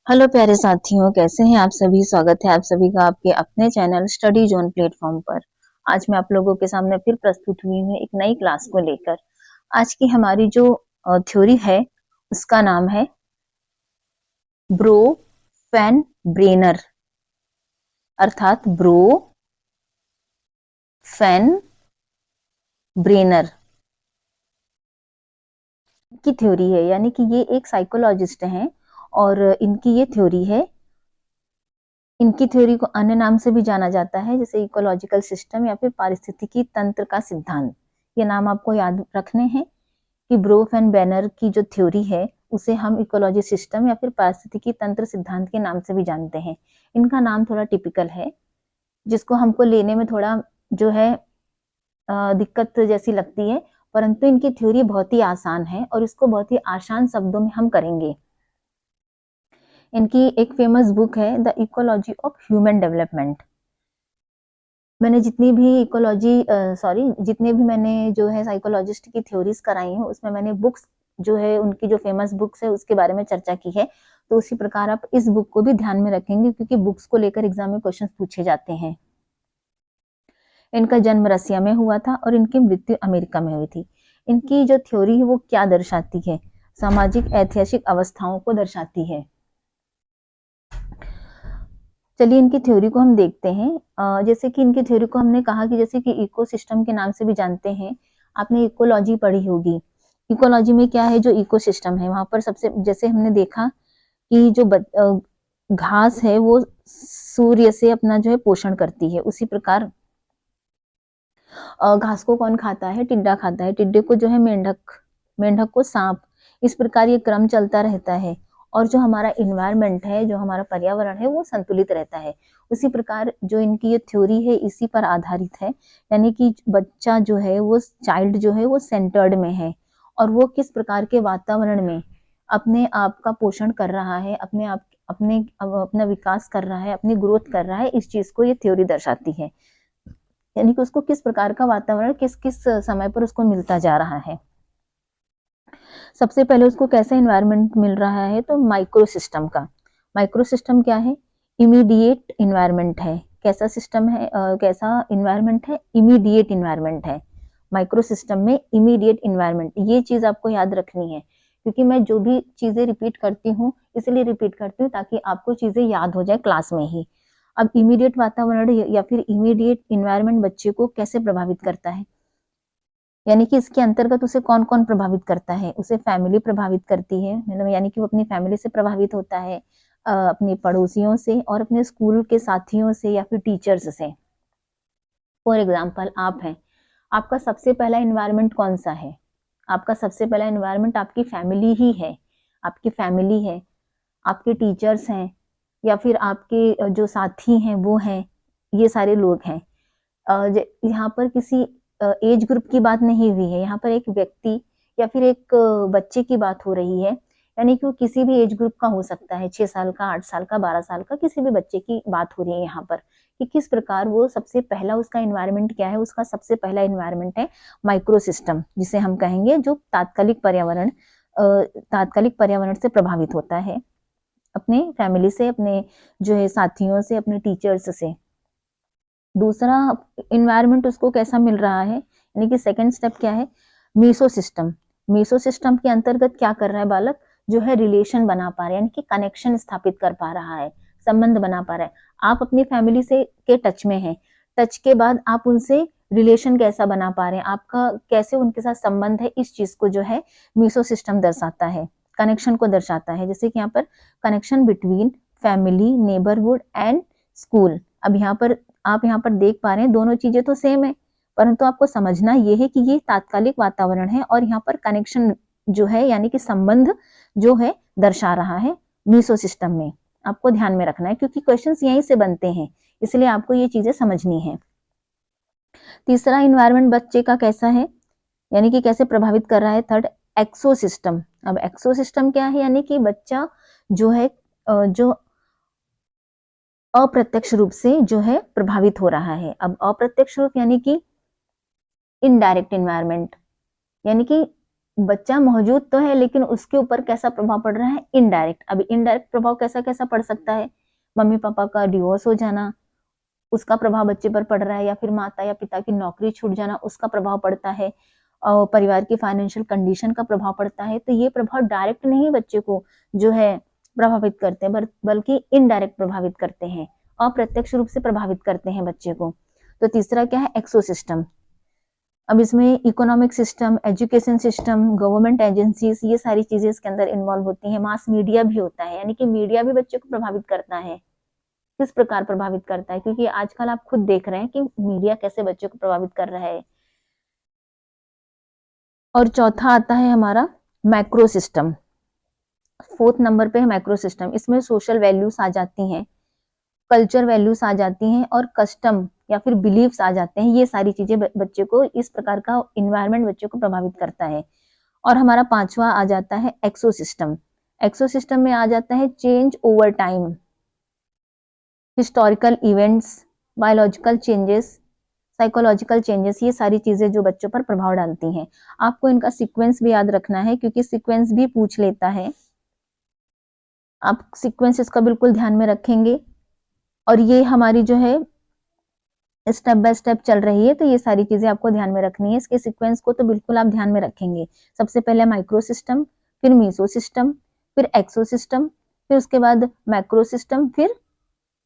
Hello प्यारे साथियों, कैसे हैं आप सभी। स्वागत है आप सभी का आपके अपने चैनल स्टडी जोन प्लेटफॉर्म पर। आज मैं आप लोगों के सामने फिर प्रस्तुत हुई हूँ एक नई क्लास को लेकर। आज की हमारी जो थ्योरी है उसका नाम है ब्रो फैन ब्रेनर, अर्थात ब्रो फैन ब्रेनर की थ्योरी है। यानी कि ये एक साइकोलॉजिस्ट हैं और इनकी ये थ्योरी है। इनकी थ्योरी को अन्य नाम से भी जाना जाता है, जैसे इकोलॉजिकल सिस्टम या फिर पारिस्थितिकी तंत्र का सिद्धांत। ये नाम आपको याद रखने हैं कि ब्रोफ एंड बैनर की जो थ्योरी है उसे हम इकोलॉजी सिस्टम या फिर पारिस्थितिकी तंत्र सिद्धांत के नाम से भी जानते हैं। इनका नाम थोड़ा टिपिकल है, जिसको हमको लेने में थोड़ा जो है दिक्कत जैसी लगती है, परंतु इनकी थ्योरी बहुत ही आसान है और इसको बहुत ही आसान शब्दों में हम करेंगे। इनकी एक फेमस बुक है the ecology of human development. मैंने जितनी भी मैंने जो है साइकोलॉजिस्ट की थ्योरीज कराई हैं उसमें मैंने बुक्स जो है उनकी जो फेमस बुक्स है उसके बारे में चर्चा की है। तो उसी प्रकार आप इस बुक को भी ध्यान में रखेंगे, क्योंकि बुक्स को लेकर एग्जाम में क्वेश्चन पूछे जाते हैं। इनका जन्म रसिया में हुआ था और इनकी मृत्यु अमेरिका में हुई थी। इनकी जो थ्योरी है वो क्या दर्शाती है? सामाजिक ऐतिहासिक अवस्थाओं को दर्शाती है। चलिए इनकी थ्योरी को हम देखते हैं। जैसे कि इनकी थ्योरी को हमने कहा कि जैसे कि इकोसिस्टम के नाम से भी जानते हैं। आपने इकोलॉजी पढ़ी होगी। इकोलॉजी में क्या है, जो इकोसिस्टम है वहां पर सबसे जैसे हमने देखा कि जो घास है वो सूर्य से अपना जो है पोषण करती है। उसी प्रकार घास को कौन खाता है? टिड्डा खाता है। टिड्डे को जो है मेंढक, मेंढक को सांप। इस प्रकार ये क्रम चलता रहता है और जो हमारा इन्वायरमेंट है, जो हमारा पर्यावरण है, वो संतुलित रहता है। उसी प्रकार जो इनकी ये थ्योरी है इसी पर आधारित है। यानी कि बच्चा जो है वो चाइल्ड जो है वो सेंटर्ड में है और वो किस प्रकार के वातावरण में अपने आप का पोषण कर रहा है, अपना विकास कर रहा है, अपनी ग्रोथ कर रहा है, इस चीज को ये थ्योरी दर्शाती है। यानी कि उसको किस प्रकार का वातावरण किस किस समय पर उसको मिलता जा रहा है। सबसे पहले उसको कैसा इन्वायरमेंट मिल रहा है? तो माइक्रो सिस्टम का। माइक्रो सिस्टम क्या है? इमीडिएट इन्वायरमेंट है। कैसा सिस्टम है, कैसा इन्वायरमेंट है? इमीडिएट इन्वायरमेंट है। माइक्रो सिस्टम में इमीडिएट इन्वायरमेंट, ये चीज आपको याद रखनी है, क्योंकि मैं जो भी चीजें रिपीट करती हूँ इसलिए रिपीट करती हूँ ताकि आपको चीजें याद हो जाए क्लास में ही। अब इमीडिएट वातावरण या फिर इमीडिएट इन्वायरमेंट बच्चे को कैसे प्रभावित करता है? यानी कि इसके अंतर्गत उसे कौन कौन प्रभावित करता है? उसे फैमिली प्रभावित करती है, मतलब यानी कि वो अपनी फैमिली से प्रभावित होता है, अपने पड़ोसियों से और अपने स्कूल के साथियों से या फिर टीचर्स से। फॉर एग्जाम्पल आप हैं, आपका सबसे पहला इन्वायरमेंट कौन सा है? आपका सबसे पहला इन्वायरमेंट आपकी फैमिली ही है। आपकी फैमिली है, आपके टीचर्स हैं, या फिर आपके जो साथी हैं वो हैं, ये सारे लोग हैं। यहाँ पर किसी एज ग्रुप की बात नहीं हुई है, यहाँ पर एक व्यक्ति या फिर एक बच्चे की बात हो रही है। यानी कि वो किसी भी एज ग्रुप का हो सकता है, 6 साल का, 8 साल का, 12 साल का, किसी भी बच्चे की बात हो रही है यहाँ पर, कि किस प्रकार वो सबसे पहला उसका इन्वायरमेंट क्या है। उसका सबसे पहला इन्वायरमेंट है माइक्रो सिस्टम, जिसे हम कहेंगे जो तात्कालिक पर्यावरण से प्रभावित होता है, अपने फैमिली से, अपने जो है साथियों से, अपने टीचर्स से। दूसरा इन्वायरमेंट उसको कैसा मिल रहा है, यानी कि सेकंड स्टेप क्या है? मीसो सिस्टम। मीसो सिस्टम के अंतर्गत क्या कर रहा है बालक? जो है रिलेशन बना पा रहा है, यानी कि कनेक्शन स्थापित कर पा रहा है, संबंध बना पा रहा है। आप अपनी फैमिली से के टच में हैं, टच के बाद आप उनसे रिलेशन कैसा बना पा रहे हैं, आपका कैसे उनके साथ संबंध है, इस चीज को जो है मीसो सिस्टम दर्शाता है, कनेक्शन को दर्शाता है। जैसे कि यहाँ पर connection between family, neighbourhood and school. अब यहाँ पर आप यहाँ पर देख पा रहे हैं दोनों चीजें तो सेम है, परंतु आपको समझना ये है कि ये तात्कालिक वातावरण है और यहाँ पर कनेक्शन जो है यानी कि संबंध जो है दर्शा रहा है मीसो सिस्टम में। आपको ध्यान में रखना है क्योंकि क्वेश्चंस यहीं से बनते हैं, इसलिए आपको ये चीजें समझनी है। तीसरा इन्वायरमेंट बच्चे का कैसा है, यानी कि कैसे प्रभावित कर रहा है? थर्ड, एक्सो सिस्टम। अब एक्सो सिस्टम क्या है? यानी कि बच्चा जो है जो अप्रत्यक्ष रूप से जो है प्रभावित हो रहा है। अब अप्रत्यक्ष रूप यानी कि इनडायरेक्ट इन्वायरमेंट, यानी कि बच्चा मौजूद तो है लेकिन उसके ऊपर कैसा प्रभाव पड़ रहा है, इनडायरेक्ट। अभी इनडायरेक्ट प्रभाव कैसा कैसा पड़ सकता है, मम्मी पापा का डिवोर्स हो जाना, उसका प्रभाव बच्चे पर पड़ रहा है, या फिर माता या पिता की नौकरी छूट जाना, उसका प्रभाव पड़ता है, परिवार की फाइनेंशियल कंडीशन का प्रभाव पड़ता है। तो ये प्रभाव डायरेक्ट नहीं बच्चे को जो है प्रभावित करते हैं, बल्कि इनडायरेक्ट प्रभावित करते हैं, अप्रत्यक्ष रूप से प्रभावित करते हैं बच्चे को। तो तीसरा क्या है, एक्सोसिस्टम। अब इसमें economic system, education system, government agencies, ये सारी चीजें इसके अंदर इन्वॉल्व होती हैं। मास मीडिया भी होता है, यानी कि मीडिया भी बच्चे को प्रभावित करता है। किस प्रकार प्रभावित करता है, क्योंकि आजकल आप खुद देख रहे हैं कि मीडिया कैसे बच्चे को प्रभावित कर रहा है। और चौथा आता है हमारा मैक्रो सिस्टम। 4th नंबर पे है मैक्रो सिस्टम। इसमें सोशल वैल्यूज आ जाती हैं, कल्चर वैल्यूज आ जाती हैं, और कस्टम या फिर बिलीव्स आ जाते हैं। ये सारी चीजें बच्चे को, इस प्रकार का इन्वायरमेंट बच्चे को प्रभावित करता है। और हमारा पांचवा आ जाता है एक्सोसिस्टम। एक्सोसिस्टम में आ जाता है change over time, historical events, biological changes, psychological changes, ये सारी चीजें जो बच्चों पर प्रभाव डालती हैं। आपको इनका सीक्वेंस भी याद रखना है, क्योंकि सीक्वेंस भी पूछ लेता है। आप सीक्वेंस इसका बिल्कुल ध्यान में रखेंगे। और ये हमारी जो है स्टेप बाय स्टेप चल रही है, तो ये सारी चीजें आपको ध्यान में रखनी है। इसके सीक्वेंस को तो बिल्कुल आप ध्यान में रखेंगे। सबसे पहले माइक्रो सिस्टम, फिर मीसो सिस्टम, फिर एक्सो सिस्टम, फिर उसके बाद मैक्रो सिस्टम, फिर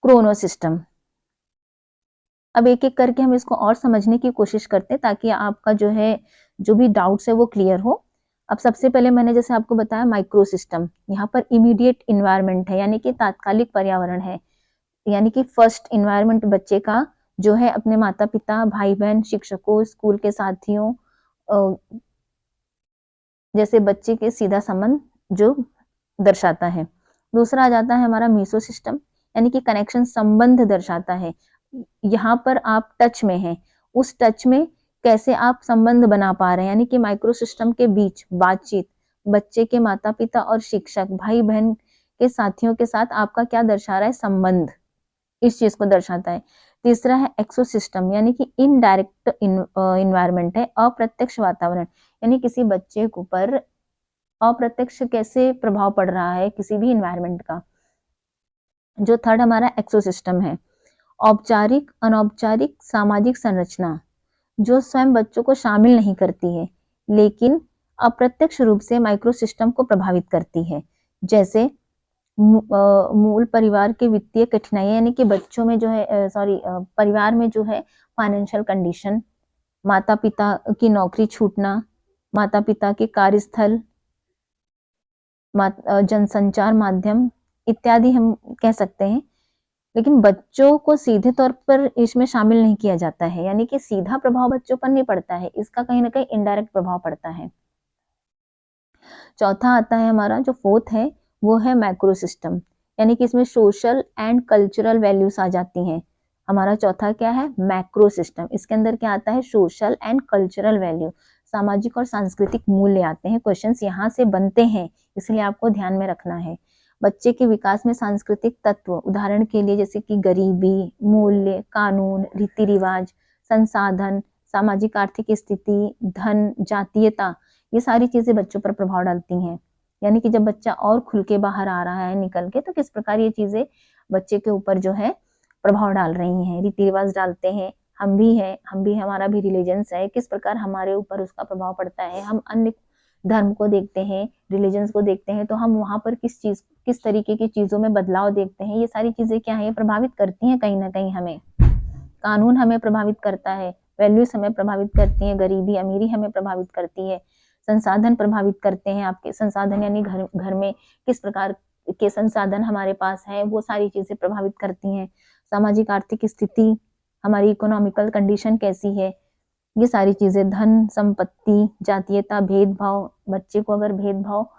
क्रोनो सिस्टम। अब एक एक करके हम इसको और समझने की कोशिश करते हैं, ताकि आपका जो है, जो भी डाउट्स है वो क्लियर हो। अब सबसे पहले मैंने जैसे आपको बताया माइक्रो सिस्टम, यहाँ पर इमीडिएट इन्वायरमेंट है, यानी कि तात्कालिक पर्यावरण है। यानी कि फर्स्ट इन्वायरमेंट बच्चे का जो है अपने माता पिता, भाई बहन, शिक्षकों, स्कूल के साथियों, जैसे बच्चे के सीधा संबंध जो दर्शाता है। दूसरा आ जाता है हमारा मीसो सिस्टम, यानी कि कनेक्शन, संबंध दर्शाता है। यहाँ पर आप टच में हैं, उस टच में कैसे आप संबंध बना पा रहे हैं, यानी कि माइक्रो सिस्टम के बीच बातचीत, बच्चे के माता पिता और शिक्षक, भाई बहन के साथियों के साथ आपका क्या दर्शा रहा है, संबंध, इस चीज को दर्शाता है। तीसरा है एक्सोसिस्टम, यानी कि इनडायरेक्ट इन्वायरमेंट है, अप्रत्यक्ष वातावरण, यानी किसी बच्चे के ऊपर अप्रत्यक्ष कैसे प्रभाव पड़ रहा है किसी भी इन्वायरमेंट का। जो थर्ड हमारा एक्सोसिस्टम है, औपचारिक, अनौपचारिक, सामाजिक संरचना, जो स्वयं बच्चों को शामिल नहीं करती है, लेकिन अप्रत्यक्ष रूप से माइक्रो सिस्टम को प्रभावित करती है। जैसे मूल परिवार के वित्तीय कठिनाइयां, यानी कि बच्चों में जो है, परिवार में जो है फाइनेंशियल कंडीशन, माता पिता की नौकरी छूटना, माता पिता के कार्यस्थल, जनसंचार माध्यम इत्यादि हम कह सकते हैं। लेकिन बच्चों को सीधे तौर पर इसमें शामिल नहीं किया जाता है, यानी कि सीधा प्रभाव बच्चों पर नहीं पड़ता है, इसका कहीं ना कहीं इनडायरेक्ट प्रभाव पड़ता है। चौथा आता है हमारा, जो फोर्थ है, वो है मैक्रो सिस्टम, यानी कि इसमें सोशल एंड कल्चरल वैल्यूज आ जाती हैं। हमारा चौथा क्या है, मैक्रो सिस्टम। इसके अंदर क्या आता है, सोशल एंड कल्चरल वैल्यू, सामाजिक और सांस्कृतिक मूल्य आते हैं। क्वेश्चंस यहाँ से बनते हैं, इसलिए आपको ध्यान में रखना है। बच्चे के विकास में सांस्कृतिक तत्व, उदाहरण के लिए जैसे कि गरीबी, मूल्य, कानून, रीति रिवाज, संसाधन, सामाजिक आर्थिक स्थिति, धन, जातीयता, ये सारी चीजें बच्चों पर प्रभाव डालती हैं। यानी कि जब बच्चा और खुल के बाहर आ रहा है निकल के, तो किस प्रकार ये चीजें बच्चे के ऊपर जो है प्रभाव डाल रही हैं। रीति रिवाज डालते हैं, हम भी हैं, हमारा भी रिलीजन्स है, किस प्रकार हमारे ऊपर उसका प्रभाव पड़ता है। हम अन्य धर्म को देखते हैं, रिलीजन्स को देखते हैं, तो हम वहां पर किस तरीके की चीजों में बदलाव देखते हैं। ये सारी चीजें क्या है, प्रभावित करती हैं कहीं ना कहीं हमें। कानून हमें प्रभावित करता है, वैल्यूज हमें प्रभावित करती है, गरीबी अमीरी हमें प्रभावित करती है, संसाधन प्रभावित करते हैं। आपके संसाधन यानी घर में किस प्रकार के संसाधन हमारे पास है, वो सारी चीजें प्रभावित करती हैं। सामाजिक आर्थिक स्थिति, हमारी इकोनॉमिकल कंडीशन कैसी है, ये सारी चीजें, धन संपत्ति, जातीयता, भेदभाव, बच्चे को अगर भेदभाव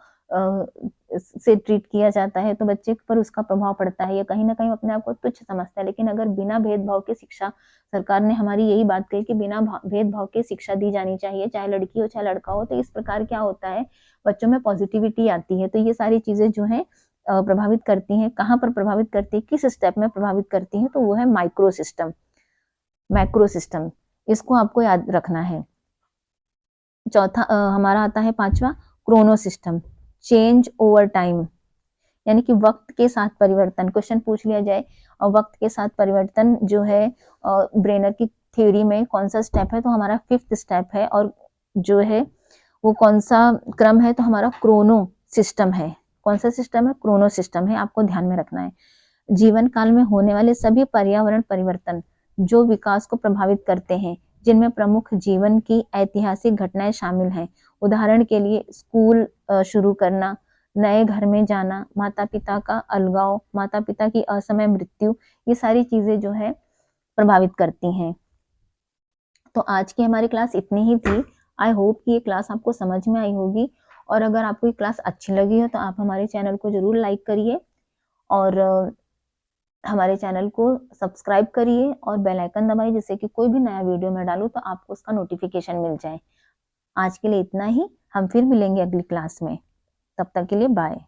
से ट्रीट किया जाता है तो बच्चे पर उसका प्रभाव पड़ता है। या कहीं ना कहीं अपने आप को तुच्छ समझता है, लेकिन अगर बिना भेदभाव के शिक्षा, सरकार ने हमारी यही बात कही कि बिना भेदभाव के शिक्षा दी जानी चाहिए, चाहे लड़की हो चाहे लड़का हो, तो इस प्रकार क्या होता है, बच्चों में पॉजिटिविटी आती है। तो ये सारी चीजें जो है प्रभावित करती हैं। कहाँ पर प्रभावित करती है, किस स्टेप में प्रभावित करती है, तो वो है माइक्रो सिस्टम, मैक्रो सिस्टम, इसको आपको याद रखना है। चौथा हमारा आता है पांचवा Chrono system, change over time, यानी कि वक्त के साथ परिवर्तन। क्वेश्चन पूछ लिया जाए और वक्त के साथ परिवर्तन जो है ब्रेनर की थ्योरी में कौन सा स्टेप है, तो हमारा फिफ्थ स्टेप है, और जो है वो कौन सा क्रम है, तो हमारा क्रोनो सिस्टम है। कौन सा सिस्टम है? क्रोनो सिस्टम है, आपको ध्यान में रखना है। जीवन काल में होने वाले सभी पर्यावरण परिवर्तन जो विकास को प्रभावित करते हैं, जिनमें प्रमुख जीवन की ऐतिहासिक घटनाएं शामिल हैं। उदाहरण के लिए स्कूल शुरू करना, नए घर में जाना, माता पिता का अलगाव, माता पिता की असमय मृत्यु, ये सारी चीजें जो है प्रभावित करती हैं। तो आज की हमारी क्लास इतनी ही थी। आई होप कि ये क्लास आपको समझ में आई होगी, और अगर आपको ये क्लास अच्छी लगी हो तो आप हमारे चैनल को जरूर लाइक करिए, और हमारे चैनल को सब्सक्राइब करिए और बेल आइकन दबाइए, जिससे कि कोई भी नया वीडियो मैं डालूं तो आपको उसका नोटिफिकेशन मिल जाए। आज के लिए इतना ही, हम फिर मिलेंगे अगली क्लास में। तब तक के लिए बाय।